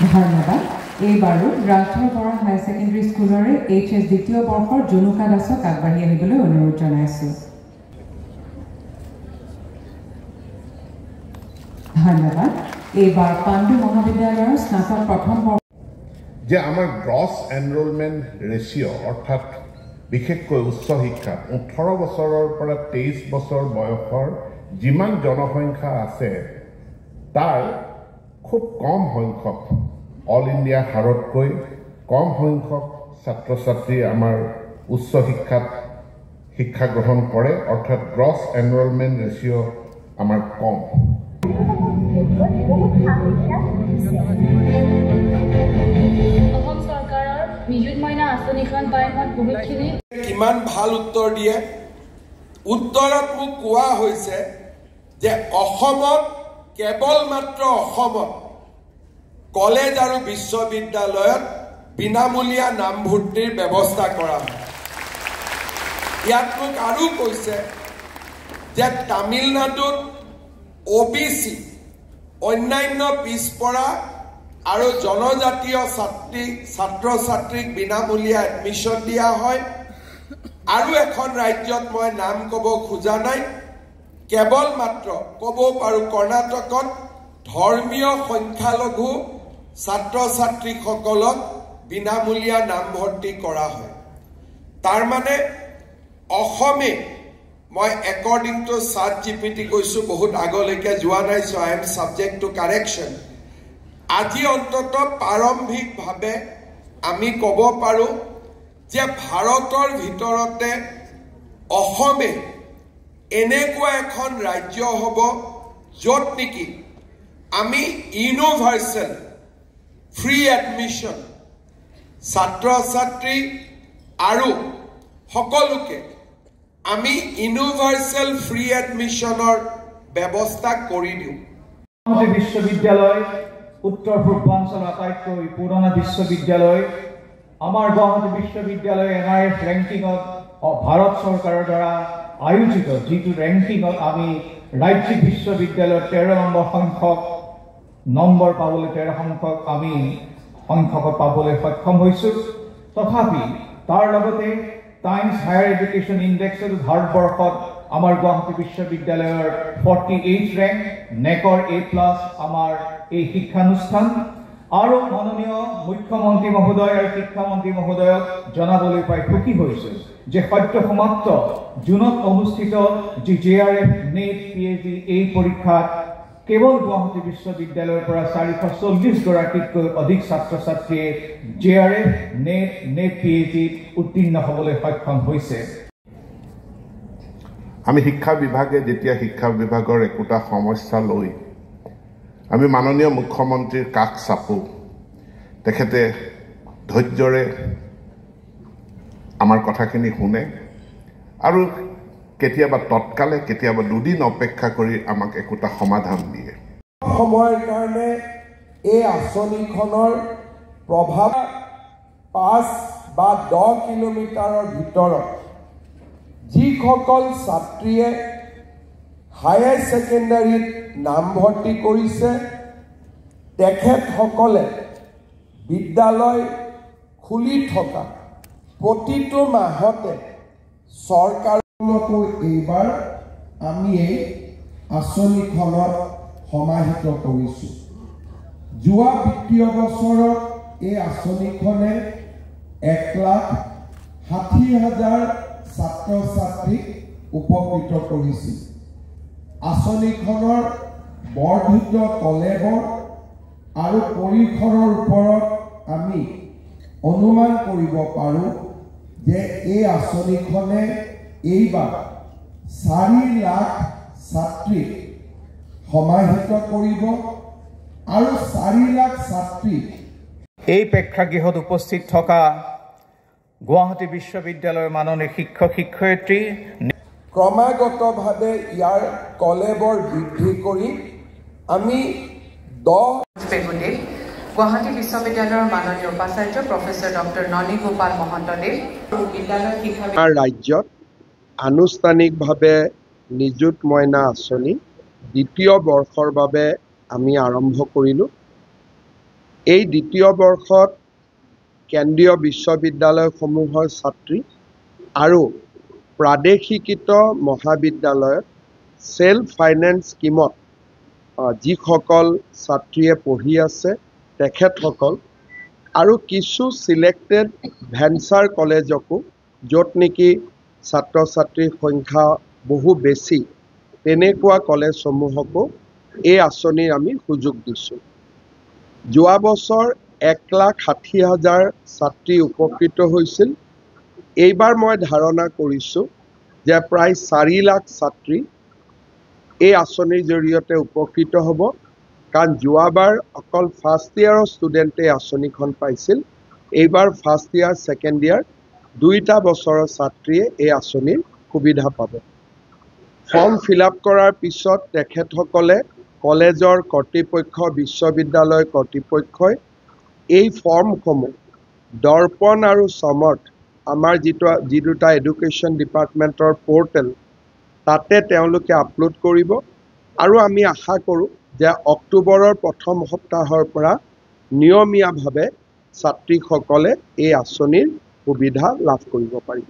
ধন্যবাদ। এইবাৰো Rajdhar Bora higher secondary স্কুলৰে HS দ্বিতীয় বৰ্ষৰ জুনুকা দাসক আগবাঢ়ি আহিবলৈ অনুৰোধ জনাইছোঁ। ধন্যবাদ। এইবাৰ পাণ্ডু মহাবিদ্যালয়ৰ স্নাতক প্ৰথম বৰ্ষ যে আমাৰ গ্ৰছ এনৰোলমেণ্ট ৰেচিঅ' অৰ্থাৎ বিশেষকৈ উচ্চ শিক্ষাত 18 বছৰৰ পৰা 23 বছৰ বয়সৰ যিমান জনসংখ্যা আছে তাৰ খুব কম সংখ্যক অল ইণ্ডিয়া হাৰতকৈ কম সংখ্যক ছাত্ৰ ছাত্ৰী আমাৰ উচ্চ শিক্ষাত শিক্ষা গ্ৰহণ কৰে, অৰ্থাৎ গ্ৰছ এনৰোলমেণ্ট ৰেচিঅ' আমাৰ কম। কিমান ভাল উত্তৰ দিয়ে। উত্তৰত মোক কোৱা হৈছে যে অসমত কেৱল মাত্ৰ অসমত কলেজ আৰু বিশ্ববিদ্যালয়ত বিনামূলীয়া নামভৰ্তিৰ ব্যৱস্থা কৰা হয়। ইয়াত মোক আৰু কৈছে যে তামিলনাডুত OBC অন্যান্য পিছপৰা আৰু জনজাতীয় ছাত্ৰ ছাত্ৰীক বিনামূলীয়া এডমিশ্যন দিয়া হয়। আৰু এখন ৰাজ্যত মই নাম ক'ব খোজা নাই, কেৱল মাত্ৰ ক'ব পাৰোঁ কৰ্ণাটকত ধৰ্মীয় সংখ্যালঘু ছাত্ৰ ছাত্ৰীসকলক বিনামূলীয়া নামভৰ্তি কৰা হয়। তাৰ মানে অসমে মই একৰ্ডিং টু ChatGPT কৈছোঁ, বহুত আগলৈকে যোৱা নাই, so' I am subject to correction. আজি অন্তত প্ৰাৰম্ভিকভাৱে আমি ক'ব পাৰোঁ যে ভাৰতৰ ভিতৰতে অসমে এনেকুৱা এখন ৰাজ্য হ'ব য'ত নেকি আমি ইউনিভাৰ্চেল ফ্ৰী এডমিশ্যন ছাত্ৰ ছাত্ৰী আৰু সকলোকে আমি ইউনিভাৰ্চেল ফ্ৰী এডমিশ্যনৰ ব্যৱস্থা কৰি দিওঁ। বিশ্ববিদ্যালয় উত্তৰ পূৰ্বাঞ্চলৰ আটাইতকৈ পুৰণা বিশ্ববিদ্যালয়। আমাৰ গুৱাহাটী বিশ্ববিদ্যালয় NIRF ৰেংকিঙত ভাৰত চৰকাৰৰ দ্বাৰা আয়োজিত যিটো ৰেংকিঙত আমি ৰাজ্যিক বিশ্ববিদ্যালয়ৰ 13 নম্বৰ সংখ্যক নম্বৰ পাবলৈ 13 সংখ্যক আমি সংখ্যক পাবলৈ সক্ষম হৈছোঁ। তথাপি তাৰ লগতে টাইমছ হায়াৰ এডুকেশ্যন ইণ্ডেক্সত ভাৰতবৰ্ষত আমাৰ গুৱাহাটী বিশ্ববিদ্যালয়ৰ 48 ৰেংক, নেকৰ A+ আমাৰ এই শিক্ষানুষ্ঠান। আৰু মাননীয় মুখ্যমন্ত্ৰী মহোদয় আৰু শিক্ষামন্ত্ৰী মহোদয়ক জনাবলৈ পাই সুখী হৈছোঁ যে সদ্য সমাপ্ত জুনত অনুষ্ঠিত যি JRF NET PhD এই পৰীক্ষাত কেৱল গুৱাহাটী বিশ্ববিদ্যালয়ৰ পৰা 440 গৰাকীতকৈ অধিক ছাত্ৰ ছাত্ৰীয়ে JRF NET PhD উত্তীৰ্ণ হ'বলৈ সক্ষম হৈছে। আমি শিক্ষা বিভাগে যেতিয়া শিক্ষা বিভাগৰ একোটা সমস্যা লৈ আমি মাননীয় মুখ্যমন্ত্ৰীৰ কাষ চাপোঁ, তেখেতে ধৈৰ্যৰে আমাৰ কথাখিনি শুনে আৰু কেতিয়াবা তৎকালে কেতিয়াবা দুদিন অপেক্ষা কৰি আমাক একোটা সমাধান দিয়ে। সময়ৰ কাৰণে এই আঁচনিখনৰ প্ৰভাৱ 5 বা 10 কিলোমিটাৰৰ ভিতৰত যিসকল ছাত্ৰীয়ে হায়াৰ ছেকেণ্ডাৰীত নামভৰ্তি কৰিছে তেখেতসকলে বিদ্যালয় খুলি থকা প্ৰতিটো মাহতে চৰকাৰকো এইবাৰ আমি এই আঁচনিখনত সমাহিত কৰিছোঁ। যোৱা বিত্তীয় বছৰত এই আঁচনিখনে 1,60,000 ছাত্ৰ ছাত্ৰীক উপকৃত কৰিছিল। আঁচনিখনৰ বৰ্ধিত কলেবৰ আৰু পৰিসৰৰ ওপৰত আমি অনুমান কৰিব পাৰোঁ যে এই আঁচনিখনে এইবাৰ 4 লাখ ছাত্ৰীক সমাহিত কৰিব আৰু 4 লাখ ছাত্ৰীক এই প্ৰেক্ষাগৃহত উপস্থিত থকা গুৱাহাটী বিশ্ববিদ্যালয়ৰ মাননীয় শিক্ষক শিক্ষয়িত্ৰী ক্ৰমাগতভাৱে ইয়াৰ কলেবৰ বৃদ্ধি কৰি আমি 10 গুৱাহাটী বিশ্ববিদ্যালয়ৰ মাননীয় উপাচাৰ্য প্ৰফেচৰ ডক্টৰ ননী গোপাল মহন্তদেৱ বিদ্যালয় শিক্ষা ৰাজ্যত আনুষ্ঠানিকভাৱে নিযুত মইনা আঁচনি দ্বিতীয় বৰ্ষৰ বাবে আমি আৰম্ভ কৰিলোঁ। এই দ্বিতীয় বৰ্ষত কেন্দ্ৰীয় বিশ্ববিদ্যালয়সমূহৰ ছাত্ৰী আৰু প্ৰাদেশিকৃত মহাবিদ্যালয়ত সেল্ফ ফাইনেন্স স্কিমত যিসকল ছাত্ৰীয়ে পঢ়ি আছে তেখেতসকল আৰু কিছু সিলেক্টেড ভেঞ্চাৰ কলেজকো য'ত নেকি ছাত্ৰ ছাত্ৰীৰ সংখ্যা বহু বেছি তেনেকুৱা কলেজসমূহকো এই আঁচনিৰ আমি সুযোগ দিছোঁ। যোৱা বছৰ 1,60,000 ছাত্ৰী উপকৃত হৈছিল। এইবাৰ মই ধাৰণা কৰিছোঁ যে প্ৰায় 4 লাখ ছাত্ৰী এই আঁচনিৰ জৰিয়তে উপকৃত হ'ব, কাৰণ যোৱাবাৰ অকল ফাৰ্ষ্ট ইয়াৰৰ ষ্টুডেণ্টে আঁচনিখন পাইছিল। এইবাৰ ফাৰ্ষ্ট ইয়াৰ ছেকেণ্ড ইয়াৰ দুইটা বছৰৰ ছাত্ৰীয়ে এই আঁচনিৰ সুবিধা পাব। ফৰ্ম ফিল আপ কৰাৰ পিছত তেখেতসকলে কলেজৰ কৰ্তৃপক্ষ বিশ্ববিদ্যালয় কৰ্তৃপক্ষই এই ফৰ্মসমূহ দৰ্পণ আৰু সমৰ্থ আমাৰ যি দুটা এডুকেশ্যন ডিপাৰ্টমেণ্টৰ পৰ্টেল তাতে তেওঁলোকে আপলোড কৰিব আৰু আমি আশা কৰোঁ যে অক্টোবৰৰ প্ৰথম সপ্তাহৰ পৰা নিয়মীয়াভাৱে ছাত্ৰীসকলে এই আঁচনিৰ সুবিধা লাভ কৰিব পাৰিব।